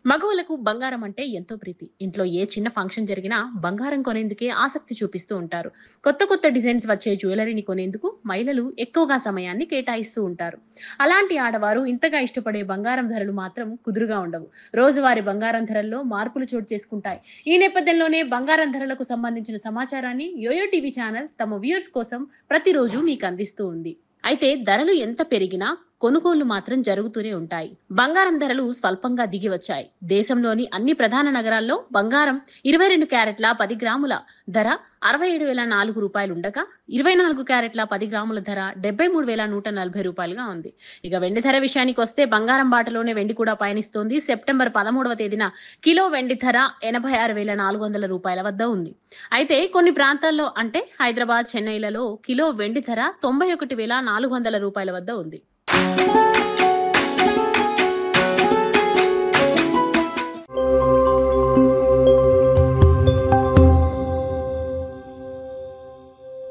మగవాళ్ళకు బంగారం అంటే ఎంతో ప్రీతి. ఇంట్లో ఏ చిన్న ఫంక్షన్ జరిగినా బంగారం కొనేందుకే ఆసక్తి చూపిస్తూ ఉంటారు. కొత్త కొత్త డిజైన్స్ వచ్చే జ్యువెలరీని కొనేందుకు మహిళలు ఎక్కువగా సమయాన్ని కేటాయిస్తూ ఉంటారు. అలాంటి ఆడవారు ఇంతగా ఇష్టపడే బంగారం ధరలు మాత్రం కుదురుగా ఉండవు. రోజువారీ బంగారం ధరల్లో మార్పులు చోటు చేసుకుంటాయి. ఈ నేపథ్యంలోనే బంగారం ధరలకు సంబంధించిన సమాచారాన్ని యోయో టీవీ ఛానల్ తమ వ్యూయర్స్ కోసం ప్రతిరోజు మీకు అందిస్తూ ఉంది. అయితే ధరలు ఎంత పెరిగినా కొనుగోళ్లు మాత్రం జరుగుతూనే ఉంటాయి. బంగారం ధరలు స్వల్పంగా దిగి వచ్చాయి. దేశంలోని అన్ని ప్రధాన నగరాల్లో బంగారం 22 క్యారెట్ల 10 గ్రాముల ధర 67,004 రూపాయలుండగా 24 క్యారెట్ల 10 గ్రాముల ధర 73,140 రూపాయలుగా ఉంది. ఇక వెండి ధర విషయానికి వస్తే బంగారం బాటలోనే వెండి కూడా పయనిస్తోంది. సెప్టెంబర్ 13వ తేదీన కిలో వెండి ధర 86,400 రూపాయల వద్ద ఉంది. అయితే కొన్ని ప్రాంతాల్లో అంటే హైదరాబాద్, చెన్నైలలో కిలో వెండి ధర 91,400 రూపాయల వద్ద ఉంది.